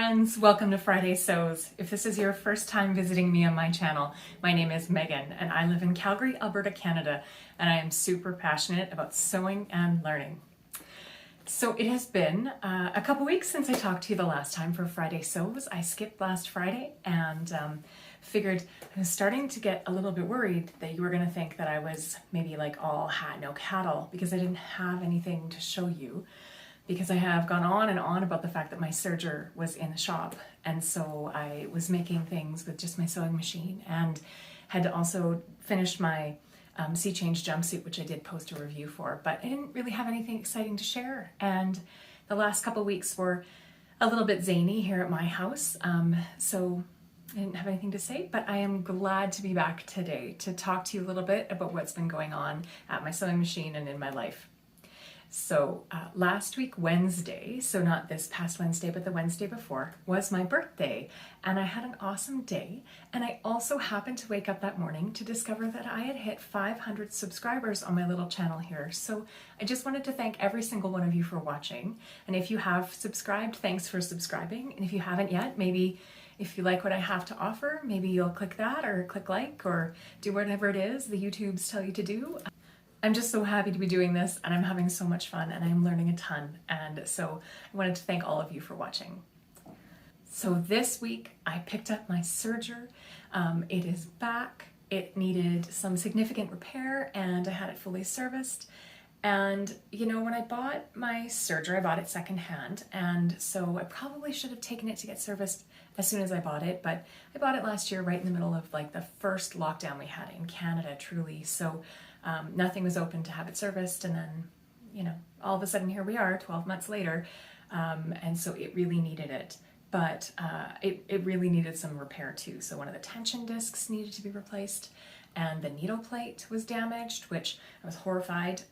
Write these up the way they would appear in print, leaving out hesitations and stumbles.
friends, welcome to Friday Sews. If this is your first time visiting me on my channel, my name is Megan and I live in Calgary, Alberta, Canada, and I am super passionate about sewing and learning. So it has been a couple weeks since I talked to you the last time for Friday Sews. I skipped last Friday and figured I was starting to get a little bit worried that you were going to think that I was maybe like all hat no cattle because I didn't have anything to show you. Because I have gone on and on about the fact that my serger was in the shop, and so I was making things with just my sewing machine and had to also finish my sea change jumpsuit, which I did post a review for, but I didn't really have anything exciting to share. And the last couple weeks were a little bit zany here at my house, so I didn't have anything to say, but I am glad to be back today to talk to you a little bit about what's been going on at my sewing machine and in my life. So last week, Wednesday, so not this past Wednesday, but the Wednesday before, was my birthday, and I had an awesome day. And I also happened to wake up that morning to discover that I had hit 500 subscribers on my little channel here. So I just wanted to thank every single one of you for watching. And if you have subscribed, thanks for subscribing. And if you haven't yet, maybe if you like what I have to offer, maybe you'll click that or click like or do whatever it is the YouTubes tell you to do. I'm just so happy to be doing this, and I'm having so much fun, and I'm learning a ton, and so I wanted to thank all of you for watching. So this week I picked up my serger. It is back. It needed some significant repair and I had it fully serviced. And you know, when I bought my serger, I bought it secondhand, and so I probably should have taken it to get serviced as soon as I bought it, but I bought it last year right in the middle of like the first lockdown we had in Canada, truly. So nothing was open to have it serviced, and then, you know, all of a sudden here we are 12 months later, and so it really needed it. But it really needed some repair too. So one of the tension discs needed to be replaced, and the needle plate was damaged, which I was horrified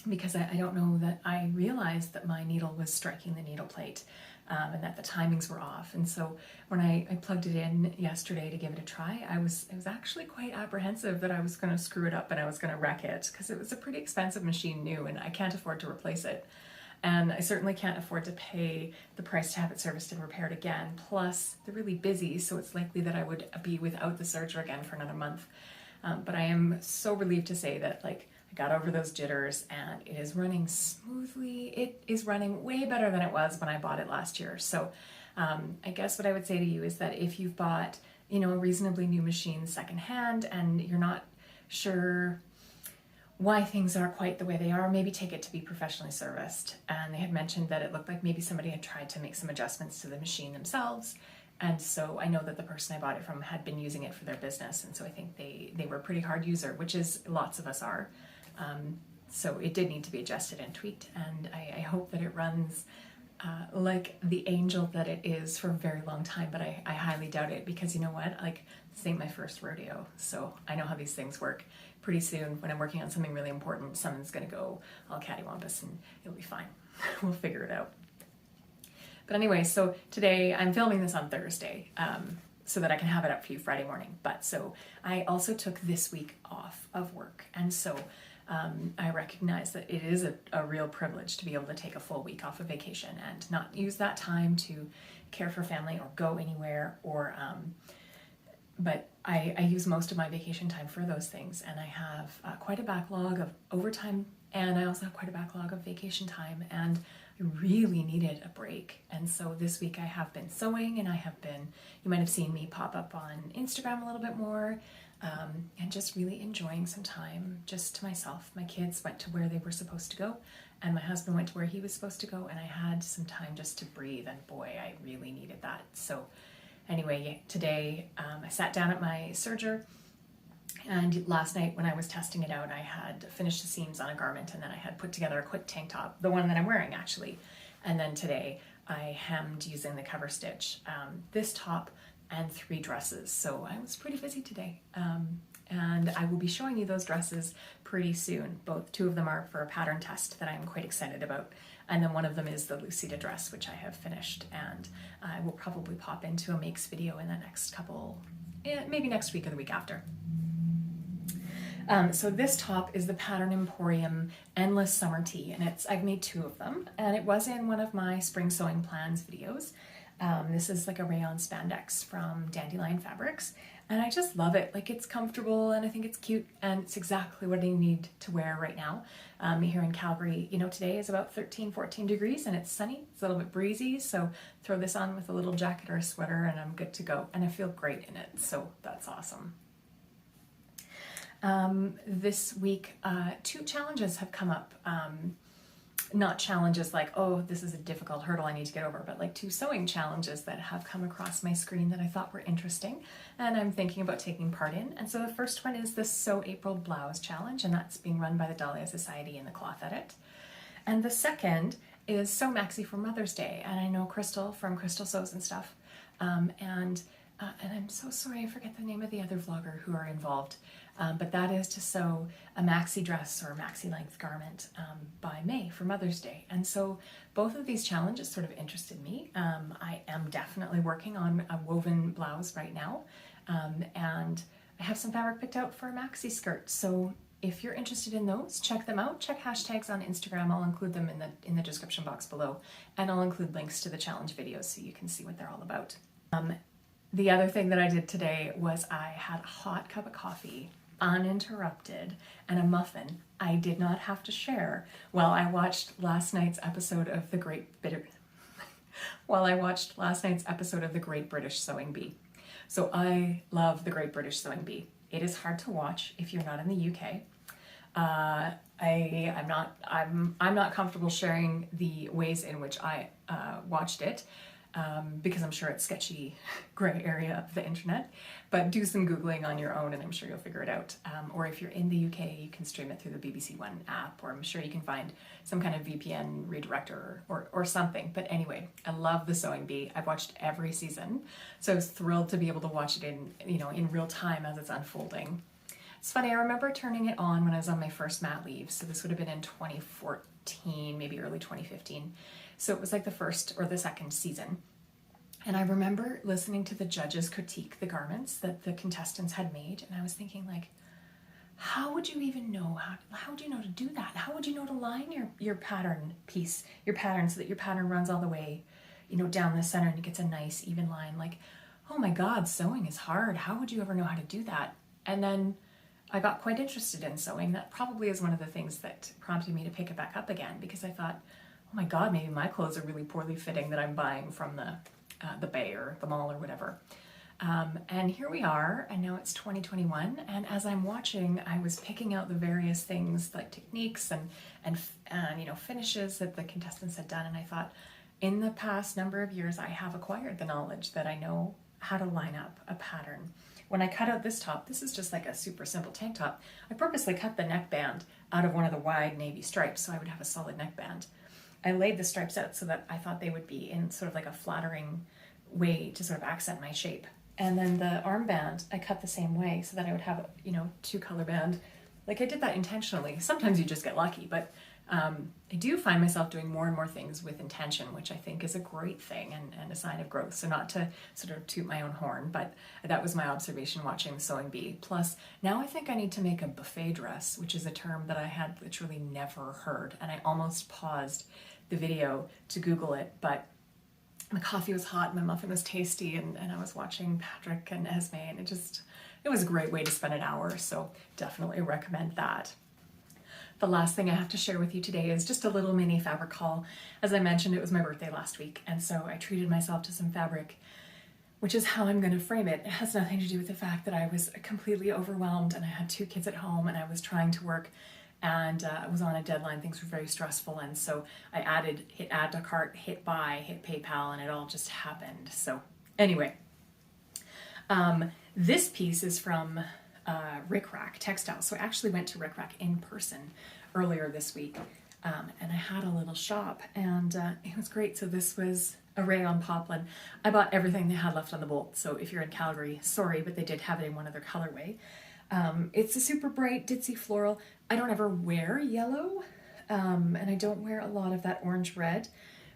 because I don't know that I realized that my needle was striking the needle plate. And that the timings were off. And so when I plugged it in yesterday to give it a try, I was actually quite apprehensive that I was going to screw it up and I was going to wreck it, because it was a pretty expensive machine new and I can't afford to replace it. And I certainly can't afford to pay the price to have it serviced and repaired again. Plus, they're really busy, so it's likely that I would be without the serger again for another month. But I am so relieved to say that, like, I got over those jitters and it is running smoothly. It is running way better than it was when I bought it last year. So I guess what I would say to you is that if you've bought, you know, a reasonably new machine secondhand and you're not sure why things are quite the way they are, maybe take it to be professionally serviced. And they had mentioned that it looked like maybe somebody had tried to make some adjustments to the machine themselves. And so I know that the person I bought it from had been using it for their business, and so I think they were a pretty hard user, which is lots of us are. So it did need to be adjusted and tweaked, and I hope that it runs like the angel that it is for a very long time, but I highly doubt it, because you know what, like, this ain't my first rodeo, so I know how these things work. Pretty soon, when I'm working on something really important, something's gonna go all cattywampus and it'll be fine. We'll figure it out. But anyway, so today I'm filming this on Thursday so that I can have it up for you Friday morning. But so I also took this week off of work. And so I recognize that it is a real privilege to be able to take a full week off of vacation and not use that time to care for family or go anywhere, or but I use most of my vacation time for those things. And I have quite a backlog of overtime, and I also have quite a backlog of vacation time, and I really needed a break. And so this week I have been sewing, and I have been, you might have seen me pop up on Instagram a little bit more, and just really enjoying some time just to myself. My kids went to where they were supposed to go, and my husband went to where he was supposed to go, and I had some time just to breathe, and boy, I really needed that. So anyway, today I sat down at my serger, and last night when I was testing it out, I had finished the seams on a garment, and then I had put together a quick tank top, the one that I'm wearing actually. And then today I hemmed using the cover stitch this top and 3 dresses. So I was pretty busy today. And I will be showing you those dresses pretty soon. 2 of them are for a pattern test that I'm quite excited about. And then one of them is the Lucida dress, which I have finished. And I will probably pop into a makes video in the next couple, maybe next week or the week after. So this top is the Pattern Emporium Endless Summer Tee, and I've made 2 of them, and it was in one of my spring sewing plans videos. This is like a rayon spandex from Dandelion Fabrics, and I just love it. Like, it's comfortable and I think it's cute, and it's exactly what I need to wear right now. Here in Calgary, you know, today is about 13, 14 degrees and it's sunny. It's a little bit breezy, so throw this on with a little jacket or a sweater and I'm good to go. And I feel great in it, so that's awesome. This week, 2 challenges have come up. Not challenges like, oh, this is a difficult hurdle I need to get over, but like 2 sewing challenges that have come across my screen that I thought were interesting and I'm thinking about taking part in. And so the first one is the Sew April Blouse Challenge, and that's being run by the Dahlia Society and the Cloth Edit. And the second is Sew Maxi for Mother's Day, and I know Crystal from Crystal Sews and stuff, and I'm so sorry I forget the name of the other vlogger who are involved, but that is to sew a maxi dress or a maxi length garment by May for Mother's Day. And so both of these challenges sort of interested me. I am definitely working on a woven blouse right now, and I have some fabric picked out for a maxi skirt. So if you're interested in those, check them out. Check hashtags on Instagram. I'll include them in the description box below, and I'll include links to the challenge videos so you can see what they're all about. The other thing that I did today was I had a hot cup of coffee, uninterrupted, and a muffin I did not have to share while I watched last night's episode of the Great British Sewing Bee. So I love the Great British Sewing Bee. It is hard to watch if you're not in the UK. I'm not comfortable sharing the ways in which I watched it. Because I'm sure it's sketchy gray area of the internet, but do some Googling on your own and I'm sure you'll figure it out. Or if you're in the UK, you can stream it through the BBC One app, or I'm sure you can find some kind of VPN redirector or something. But anyway, I love the Sewing Bee. I've watched every season, so I was thrilled to be able to watch it in real time as it's unfolding. It's funny, I remember turning it on when I was on my first mat leave, so this would have been in 2014, maybe early 2015. So it was like the first or the second season. And I remember listening to the judges critique the garments that the contestants had made. And I was thinking, like, how would you even know, how would you know to do that? How would you know to line your pattern piece, your pattern, so that your pattern runs all the way, down the center and it gets a nice even line? Like, oh my God, sewing is hard. How would you ever know how to do that? And then I got quite interested in sewing. That probably is one of the things that prompted me to pick it back up again, because I thought, oh my God, maybe my clothes are really poorly fitting that I'm buying from the Bay or the mall or whatever. And here we are, and now it's 2021, and as I'm watching, I was picking out the various things like techniques and finishes that the contestants had done, and I thought, in the past number of years, I have acquired the knowledge that I know how to line up a pattern. When I cut out this top, this is just like a super simple tank top. I purposely cut the neckband out of one of the wide navy stripes so I would have a solid neckband. I laid the stripes out so that I thought they would be in sort of like a flattering way to sort of accent my shape. And then the armband, I cut the same way so that I would have, 2-color band. Like, I did that intentionally. Sometimes you just get lucky, but I do find myself doing more and more things with intention, which I think is a great thing and a sign of growth. So not to sort of toot my own horn, but that was my observation watching the Sewing Bee. Plus, now I think I need to make a buffet dress, which is a term that I had literally never heard. And I almost paused the video to Google it, but the coffee was hot and my muffin was tasty, and I was watching Patrick and Esme, and it was a great way to spend an hour, so definitely recommend that. The last thing I have to share with you today is just a little mini fabric haul. As I mentioned, it was my birthday last week, and so I treated myself to some fabric, which is how I'm going to frame it. It has nothing to do with the fact that I was completely overwhelmed and I had 2 kids at home and I was trying to work, and I was on a deadline. Things were very stressful, and so I hit add to cart, hit buy, hit PayPal, and it all just happened. So anyway, this piece is from Rick Rack Textiles. So I actually went to Rick Rack in person earlier this week, and I had a little shop, and it was great. So this was a rayon poplin. I bought everything they had left on the bolt, so if you're in Calgary, sorry, but they did have it in one other colorway. It's a super bright ditzy floral. I don't ever wear yellow, and I don't wear a lot of that orange red,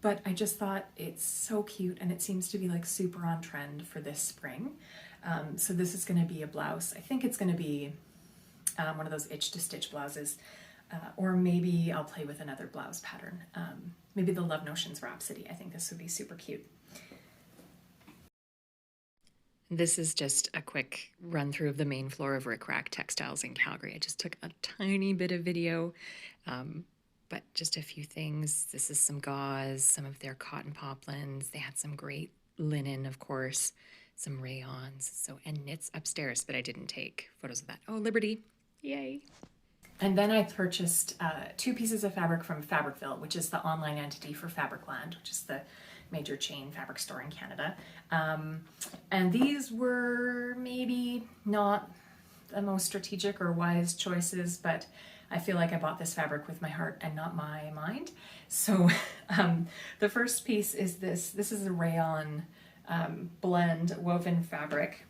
but I just thought it's so cute, and it seems to be like super on trend for this spring. So this is going to be a blouse. I think it's going to be one of those itch to stitch blouses, or maybe I'll play with another blouse pattern. Maybe the Love Notions Rhapsody. I think this would be super cute. This is just a quick run through of the main floor of Rick Rack Textiles in Calgary. I just took a tiny bit of video, but just a few things. This is some gauze, some of their cotton poplins. They had some great linen, of course, some rayons, and knits upstairs, but I didn't take photos of that. Oh, Liberty, yay. And then I purchased 2 pieces of fabric from Fabricville, which is the online entity for Fabricland, which is the major chain fabric store in Canada. And these were maybe not the most strategic or wise choices, but I feel like I bought this fabric with my heart and not my mind. So the first piece is this. This is a rayon blend woven fabric.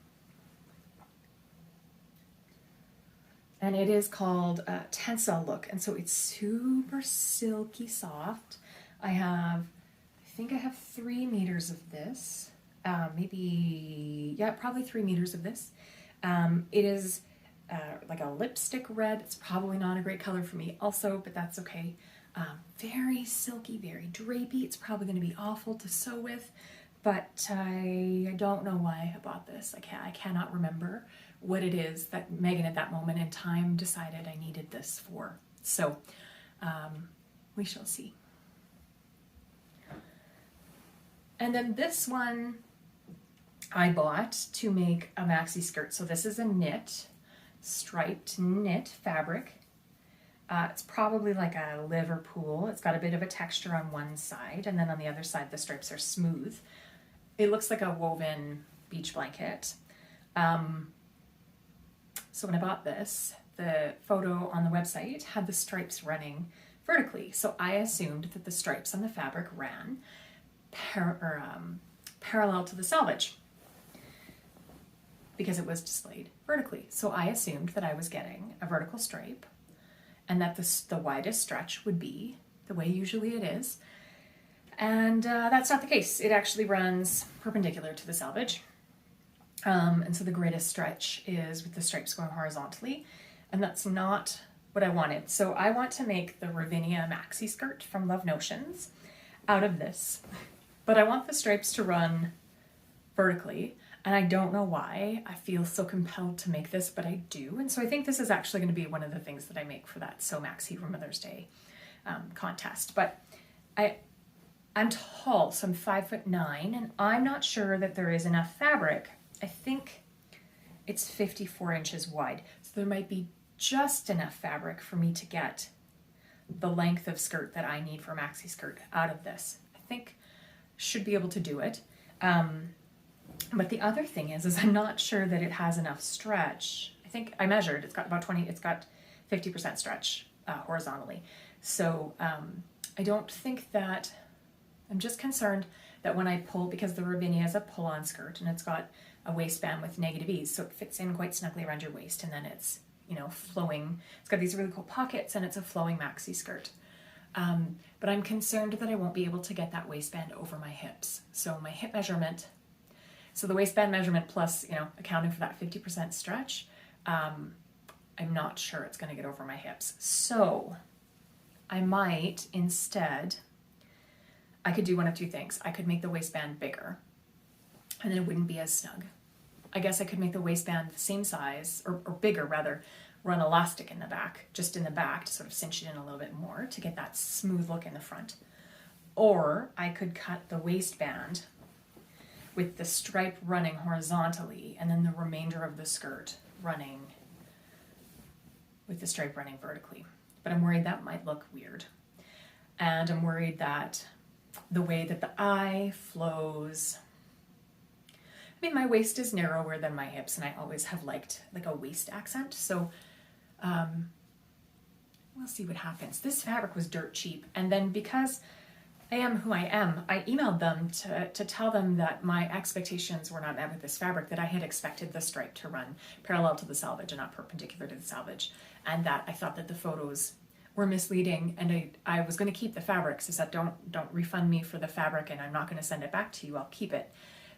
And it is called Tensile Look. And so it's super silky soft. I think I have 3 meters of this. Probably 3 meters of this. It is like a lipstick red. It's probably not a great color for me also, but that's okay. Very silky, very drapey. It's probably going to be awful to sew with, but I don't know why I bought this. I cannot remember what it is that Megan at that moment in time decided I needed this for. So we shall see. And then this one I bought to make a maxi skirt. So this is a striped knit fabric. It's probably like a Liverpool. It's got a bit of a texture on one side, and then on the other side the stripes are smooth. It looks like a woven beach blanket. So when I bought this, the photo on the website had the stripes running vertically. So I assumed that the stripes on the fabric ran parallel to the selvage because it was displayed vertically. So I assumed that I was getting a vertical stripe and that the widest stretch would be the way usually it is. And that's not the case. It actually runs perpendicular to the selvage. And so the greatest stretch is with the stripes going horizontally, and that's not what I wanted. So I want to make the Ravinia maxi skirt from Love Notions out of this, but I want the stripes to run vertically, and I don't know why I feel so compelled to make this, but I do. And so I think this is actually going to be one of the things that I make for that Sew Maxi for Mother's Day contest. But I'm tall, so I'm 5'9", and I'm not sure that there is enough fabric. I think it's 54 inches wide, so there might be just enough fabric for me to get the length of skirt that I need for a maxi skirt out of this. I think should be able to do it. But the other thing is I'm not sure that it has enough stretch. I think I measured, it's got about 50% stretch horizontally. So I don't think that, I'm just concerned that when I pull, because the Ravinia is a pull-on skirt and it's got a waistband with negative ease, so it fits in quite snugly around your waist, and then it's, flowing. It's got these really cool pockets, and it's a flowing maxi skirt. But I'm concerned that I won't be able to get that waistband over my hips. So my hip measurement, so the waistband measurement plus, accounting for that 50% stretch, I'm not sure it's going to get over my hips. So I might instead, I could do one of 2 things. I could make the waistband bigger, and then it wouldn't be as snug. I guess I could make the waistband the same size, or bigger rather, run elastic in the back, just in the back to sort of cinch it in a little bit more to get that smooth look in the front. Or I could cut the waistband with the stripe running horizontally and then the remainder of the skirt running with the stripe running vertically. But I'm worried that might look weird. And I'm worried that the way that the eye flows, my waist is narrower than my hips, and I always have liked like a waist accent. So we'll see what happens. This fabric was dirt cheap. And then because I am who I am, I emailed them to tell them that my expectations were not met with this fabric, that I had expected the stripe to run parallel to the selvage and not perpendicular to the selvage, and that I thought that the photos were misleading, and I was going to keep the fabric. So I said, don't refund me for the fabric, and I'm not going to send it back to you. I'll keep it.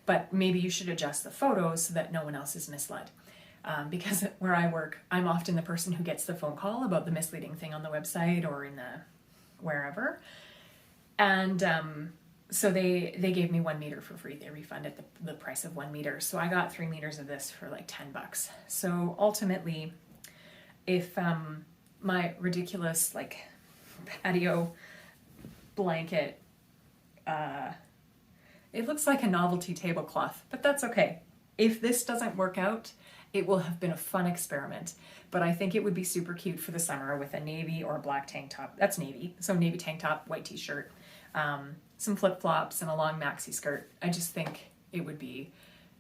But maybe you should adjust the photos so that no one else is misled. Because where I work, I'm often the person who gets the phone call about the misleading thing on the website or in the wherever. And So they gave me 1 meter for free. They refunded the price of 1 meter. So I got 3 meters of this for like $10. So ultimately, if my ridiculous like patio blanket, it looks like a novelty tablecloth, but that's okay. If this doesn't work out, it will have been a fun experiment, but I think it would be super cute for the summer with a navy or a black tank top. That's navy, so navy tank top, white t-shirt, some flip-flops, and a long maxi skirt. I just think it would be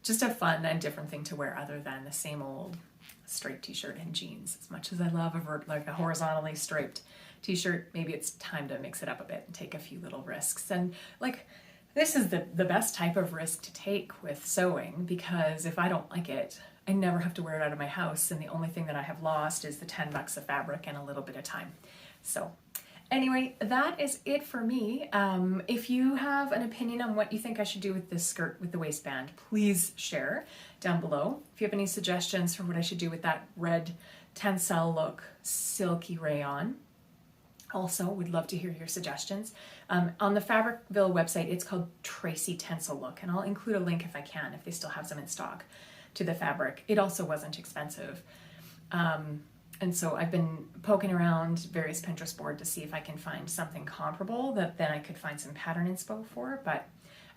just a fun and different thing to wear other than the same old striped t-shirt and jeans. As much as I love like a horizontally striped t-shirt, maybe it's time to mix it up a bit and take a few little risks. And like, this is the best type of risk to take with sewing, because if I don't like it, I never have to wear it out of my house, and the only thing that I have lost is the $10 of fabric and a little bit of time. So anyway, that is it for me. If you have an opinion on what you think I should do with this skirt with the waistband, please share down below. If you have any suggestions for what I should do with that red tencel look silky rayon, also would love to hear your suggestions. On the Fabricville website, it's called Tracy Tencel Look, and I'll include a link if I can, if they still have some in stock, to the fabric. It also wasn't expensive. And so I've been poking around various Pinterest boards to see if I can find something comparable that then I could find some pattern inspo for, but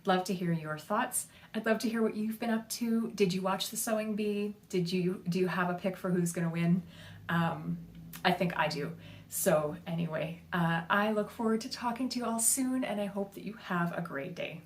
I'd love to hear your thoughts. I'd love to hear what you've been up to. Did you watch the Sewing Bee? Do you have a pick for who's gonna win? I think I do. So anyway, I look forward to talking to you all soon, and I hope that you have a great day.